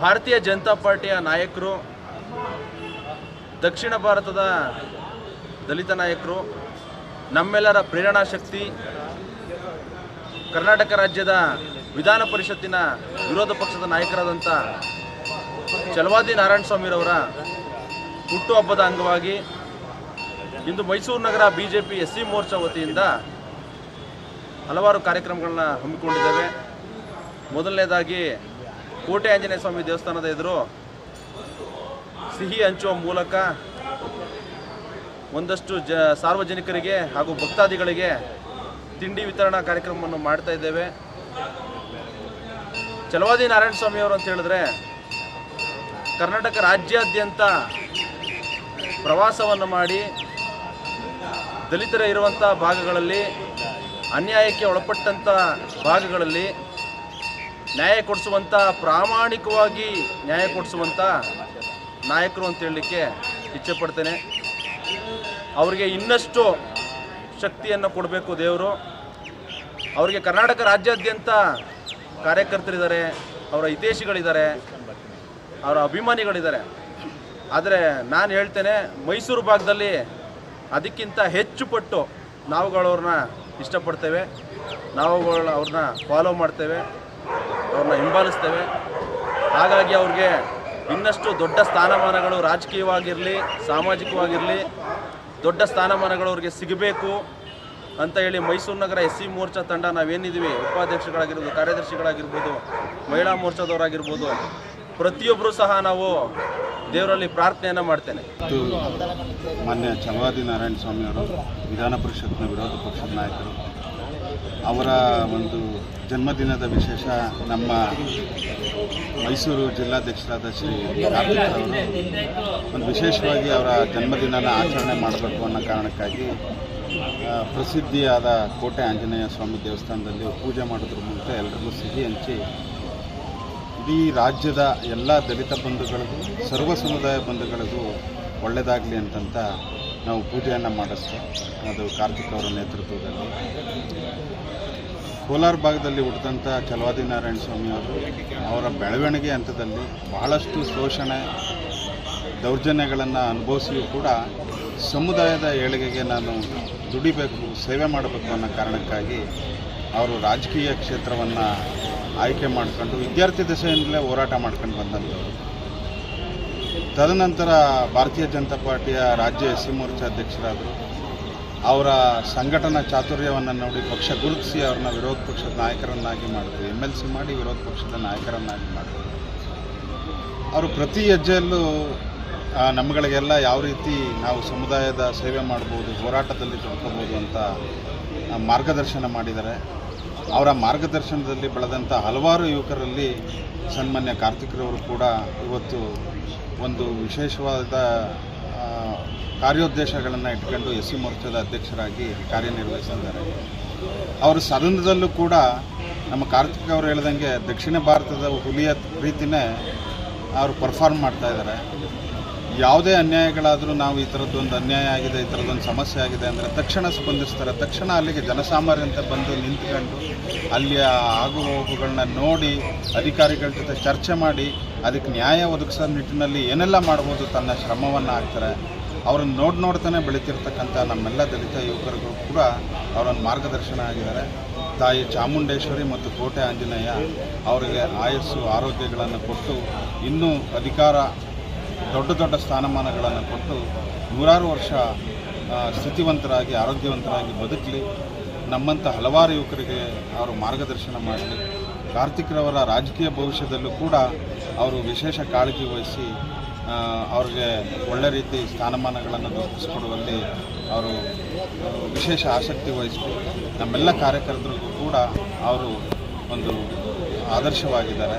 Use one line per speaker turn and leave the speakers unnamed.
ಭಾರತೀಯ ಜನತಾ ಪಾರ್ಟಿಯ ನಾಯಕರು, ದಕ್ಷಿಣ ಭಾರತದ ದಲಿತ ನಾಯಕರು, ನಮ್ಮೆಲ್ಲರ ಪ್ರೇರಣಾ ಶಕ್ತಿ, ಕರ್ನಾಟಕ ರಾಜ್ಯದ ವಿಧಾನ ಪರಿಷತ್ತಿನ ವಿರೋಧ ಪಕ್ಷದ ನಾಯಕರಾದಂಥ ಛಲವಾದಿ ನಾರಾಯಣಸ್ವಾಮಿರವರ ಹುಟ್ಟುಹಬ್ಬದ ಅಂಗವಾಗಿ ಇಂದು ಮೈಸೂರು ನಗರ ಬಿಜೆಪಿ ಎಸ್ಸಿ ಮೋರ್ಚಾ ವತಿಯಿಂದ ಹಲವಾರು ಕಾರ್ಯಕ್ರಮಗಳನ್ನ ಹಮ್ಮಿಕೊಂಡಿದ್ದೇವೆ. ಮೊದಲನೇದಾಗಿ ಕೋಟೆ ಆಂಜನೇಯ ಸ್ವಾಮಿ ದೇವಸ್ಥಾನದ ಎದುರು ಸಿಹಿ ಹಂಚುವ ಮೂಲಕ ಒಂದಷ್ಟು ಸಾರ್ವಜನಿಕರಿಗೆ ಹಾಗೂ ಭಕ್ತಾದಿಗಳಿಗೆ ತಿಂಡಿ ವಿತರಣಾ ಕಾರ್ಯಕ್ರಮವನ್ನು ಮಾಡ್ತಾ ಇದ್ದೇವೆ. ಛಲವಾದಿ ನಾರಾಯಣಸ್ವಾಮಿಯವರು ಅಂತ ಹೇಳಿದ್ರೆ ಕರ್ನಾಟಕ ರಾಜ್ಯಾದ್ಯಂತ ಪ್ರವಾಸವನ್ನು ಮಾಡಿ ದಲಿತರ ಇರುವಂಥ ಭಾಗಗಳಲ್ಲಿ, ಅನ್ಯಾಯಕ್ಕೆ ಒಳಪಟ್ಟಂಥ ಭಾಗಗಳಲ್ಲಿ ನ್ಯಾಯ ಕೊಡಿಸುವಂಥ, ಪ್ರಾಮಾಣಿಕವಾಗಿ ನ್ಯಾಯ ಕೊಡಿಸುವಂಥ ನಾಯಕರು ಅಂತ ಹೇಳಲಿಕ್ಕೆ ಇಚ್ಛೆಪಡ್ತೇನೆ. ಅವರಿಗೆ ಇನ್ನಷ್ಟು ಶಕ್ತಿಯನ್ನು ಕೊಡಬೇಕು ದೇವರು. ಅವರಿಗೆ ಕರ್ನಾಟಕ ರಾಜ್ಯಾದ್ಯಂತ ಕಾರ್ಯಕರ್ತರಿದ್ದಾರೆ, ಅವರ ಹಿತೈಷಿಗಳಿದ್ದಾರೆ, ಅವರ ಅಭಿಮಾನಿಗಳಿದ್ದಾರೆ. ಆದರೆ ನಾನು ಹೇಳ್ತೇನೆ, ಮೈಸೂರು ಭಾಗದಲ್ಲಿ ಅದಕ್ಕಿಂತ ಹೆಚ್ಚು ಪಟ್ಟು ನಾವುಗಳವ್ರನ್ನ ಇಷ್ಟಪಡ್ತೇವೆ, ಅವ್ರನ್ನ ಫಾಲೋ ಮಾಡ್ತೇವೆ, ಅವ್ರನ್ನ ಹಿಂಬಾಲಿಸ್ತೇವೆ. ಹಾಗಾಗಿ ಅವ್ರಿಗೆ ಇನ್ನಷ್ಟು ದೊಡ್ಡ ಸ್ಥಾನಮಾನಗಳು, ರಾಜಕೀಯವಾಗಿರಲಿ ಸಾಮಾಜಿಕವಾಗಿರಲಿ ದೊಡ್ಡ ಸ್ಥಾನಮಾನಗಳು ಅವ್ರಿಗೆ ಸಿಗಬೇಕು ಅಂತ ಹೇಳಿ ಮೈಸೂರು ನಗರ ಎಸ್ಸಿ ಮೋರ್ಚಾ ತಂಡ ನಾವೇನಿದ್ದೀವಿ, ಉಪಾಧ್ಯಕ್ಷಗಳಾಗಿರ್ಬೋದು, ಕಾರ್ಯದರ್ಶಿಗಳಾಗಿರ್ಬೋದು, ಮಹಿಳಾ ಮೋರ್ಚಾದವರಾಗಿರ್ಬೋದು, ಪ್ರತಿಯೊಬ್ಬರೂ ಸಹ ನಾವು ದೇವರಲ್ಲಿ ಪ್ರಾರ್ಥನೆಯನ್ನು ಮಾಡ್ತೇನೆ.
ಮಾನ್ಯ ಛಲವಾದಿ ನಾರಾಯಣಸ್ವಾಮಿಯವರು ವಿಧಾನ ಪರಿಷತ್ನ ವಿರೋಧ ಪಕ್ಷದ ನಾಯಕರು, ಅವರ ಒಂದು ಜನ್ಮದಿನದ ವಿಶೇಷ ನಮ್ಮ ಮೈಸೂರು ಜಿಲ್ಲಾಧ್ಯಕ್ಷರಾದ ಶ್ರೀ ಕಾರ್ತಿಕ್ ಅವರು ಒಂದು ವಿಶೇಷವಾಗಿ ಅವರ ಜನ್ಮದಿನನ ಆಚರಣೆ ಮಾಡಬೇಕು ಅನ್ನೋ ಕಾರಣಕ್ಕಾಗಿ ಪ್ರಸಿದ್ಧಿಯಾದ ಕೋಟೆ ಆಂಜನೇಯ ಸ್ವಾಮಿ ದೇವಸ್ಥಾನದಲ್ಲಿ ಪೂಜೆ ಮಾಡೋದ್ರ ಮೂಲಕ ಎಲ್ಲರಿಗೂ ಸಿಹಿ ಹಂಚಿ ಇಡೀ ರಾಜ್ಯದ ಎಲ್ಲ ದಲಿತ ಬಂಧುಗಳಿಗೂ, ಸರ್ವ ಸಮುದಾಯ ಬಂಧುಗಳಿಗೂ ಒಳ್ಳೆಯದಾಗಲಿ ಅಂತಂತ ನಾವು ಪೂಜೆಯನ್ನು ಮಾಡಿಸ್ತೇವೆ. ಅದು ಕಾರ್ತಿಕ್ ಅವರ ನೇತೃತ್ವದಲ್ಲಿ. ಕೋಲಾರ ಭಾಗದಲ್ಲಿ ಹುಟ್ಟಿದಂಥ ಛಲವಾದಿ ನಾರಾಯಣಸ್ವಾಮಿಯವರು ಅವರ ಬೆಳವಣಿಗೆ ಹಂತದಲ್ಲಿ ಬಹಳಷ್ಟು ಶೋಷಣೆ, ದೌರ್ಜನ್ಯಗಳನ್ನು ಅನುಭವಿಸಿಯೂ ಕೂಡ ಸಮುದಾಯದ ಏಳಿಗೆಗೆ ನಾನು ದುಡಿಬೇಕು, ಸೇವೆ ಮಾಡಬೇಕು ಅನ್ನೋ ಕಾರಣಕ್ಕಾಗಿ ಅವರು ರಾಜಕೀಯ ಕ್ಷೇತ್ರವನ್ನು ಆಯ್ಕೆ ಮಾಡಿಕೊಂಡು ವಿದ್ಯಾರ್ಥಿ ದಶೆಯಿಂದಲೇ ಹೋರಾಟ ಮಾಡ್ಕೊಂಡು ಬಂದಂಥವ್ರು. ತದನಂತರ ಭಾರತೀಯ ಜನತಾ ಪಾರ್ಟಿಯ ರಾಜ್ಯ ಎಸ್ಸಿ ಮೋರ್ಚಾ ಅಧ್ಯಕ್ಷರಾದರು. ಅವರ ಸಂಘಟನಾ ಚಾತುರ್ಯವನ್ನು ನೋಡಿ ಪಕ್ಷ ಗುರುತಿಸಿ ಅವ್ರನ್ನ ವಿರೋಧ ಪಕ್ಷದ ನಾಯಕರನ್ನಾಗಿ ಮಾಡಿದ್ರು, MLC ಮಾಡಿ ವಿರೋಧ ಪಕ್ಷದ ನಾಯಕರನ್ನಾಗಿ ಮಾಡಿದ್ರು. ಅವರು ಪ್ರತಿ ಹೆಜ್ಜೆಯಲ್ಲೂ ನಮ್ಮಗಳಿಗೆಲ್ಲ ಯಾವ ರೀತಿ ನಾವು ಸಮುದಾಯದ ಸೇವೆ ಮಾಡ್ಬೋದು, ಹೋರಾಟದಲ್ಲಿ ತೊಡ್ಕೋಬೋದು ಅಂತ ಮಾರ್ಗದರ್ಶನ ಮಾಡಿದ್ದಾರೆ. ಅವರ ಮಾರ್ಗದರ್ಶನದಲ್ಲಿ ಬೆಳೆದಂಥ ಹಲವಾರು ಯುವಕರಲ್ಲಿ ಸನ್ಮಾನ್ಯ ಕಾರ್ತಿಕ್ರವರು ಕೂಡ ಇವತ್ತು ಒಂದು ವಿಶೇಷವಾದ ಕಾರ್ಯೋದ್ದೇಶಗಳನ್ನು ಇಟ್ಕೊಂಡು ಎಸ್ಸಿ ಮೋರ್ಚಾದ ಅಧ್ಯಕ್ಷರಾಗಿ ಕಾರ್ಯನಿರ್ವಹಿಸಿದ್ದಾರೆ. ಅವರು ಸದನದಲ್ಲೂ ಕೂಡ ನಮ್ಮ ಕಾರ್ತಿಕ್ ಅವರು ಹೇಳ್ದಂಗೆ ದಕ್ಷಿಣ ಭಾರತದ ಹುಲಿಯ ರೀತಿಯೇ ಅವರು ಪರ್ಫಾರ್ಮ್ ಮಾಡ್ತಾಯಿದ್ದಾರೆ. ಯಾವುದೇ ಅನ್ಯಾಯಗಳಾದರೂ ನಾವು ಈ ಥರದ್ದೊಂದು ಅನ್ಯಾಯ ಆಗಿದೆ, ಈ ಥರದ್ದೊಂದು ಸಮಸ್ಯೆ ಆಗಿದೆ ಅಂದರೆ ತಕ್ಷಣ ಸ್ಪಂದಿಸ್ತಾರೆ. ತಕ್ಷಣ ಅಲ್ಲಿಗೆ ಜನಸಾಮಾನ್ಯರಂತೆ ಬಂದು ನಿಂತ್ಕೊಂಡು ಅಲ್ಲಿಯ ಆಗು ಹೋಗುಗಳನ್ನ ನೋಡಿ ಅಧಿಕಾರಿಗಳ ಜೊತೆ ಚರ್ಚೆ ಮಾಡಿ ಅದಕ್ಕೆ ನ್ಯಾಯ ಒದಗಿಸೋ ನಿಟ್ಟಿನಲ್ಲಿ ಏನೆಲ್ಲ ಮಾಡ್ಬೋದು ತನ್ನ ಶ್ರಮವನ್ನು ಹಾಕ್ತಾರೆ. ಅವ್ರನ್ನ ನೋಡ್ತಾನೆ ಬೆಳೀತಿರ್ತಕ್ಕಂಥ ನಮ್ಮೆಲ್ಲ ದಲಿತ ಯುವಕರಿಗೂ ಕೂಡ ಅವರನ್ನು ಮಾರ್ಗದರ್ಶನ ಆಗಿದ್ದಾರೆ. ತಾಯಿ ಚಾಮುಂಡೇಶ್ವರಿ ಮತ್ತು ಕೋಟೆ ಆಂಜನೇಯ ಅವರಿಗೆ ಆಯಸ್ಸು ಆರೋಗ್ಯಗಳನ್ನು ಕೊಟ್ಟು ಇನ್ನೂ ಅಧಿಕಾರ, ದೊಡ್ಡ ಸ್ಥಾನಮಾನಗಳನ್ನು ಕೊಟ್ಟು ನೂರಾರು ವರ್ಷ ಸ್ಥಿತಿವಂತರಾಗಿ ಆರೋಗ್ಯವಂತರಾಗಿ ಬದುಕಲಿ. ನಮ್ಮಂಥ ಹಲವಾರು ಯುವಕರಿಗೆ ಅವರು ಮಾರ್ಗದರ್ಶನ ಮಾಡಲಿ. ಕಾರ್ತಿಕ್ರವರ ರಾಜಕೀಯ ಭವಿಷ್ಯದಲ್ಲೂ ಕೂಡ ಅವರು ವಿಶೇಷ ಕಾಳಜಿ ವಹಿಸಿ ಅವ್ರಿಗೆ ಒಳ್ಳೆ ರೀತಿ ಸ್ಥಾನಮಾನಗಳನ್ನು ದೊರಕಿಸಿಕೊಡುವಲ್ಲಿ ಅವರು ವಿಶೇಷ ಆಸಕ್ತಿ ವಹಿಸಲಿ. ನಮ್ಮೆಲ್ಲ ಕಾರ್ಯಕರ್ತರಿಗೂ ಕೂಡ ಅವರು ಒಂದು ಆದರ್ಶವಾಗಿದ್ದಾರೆ.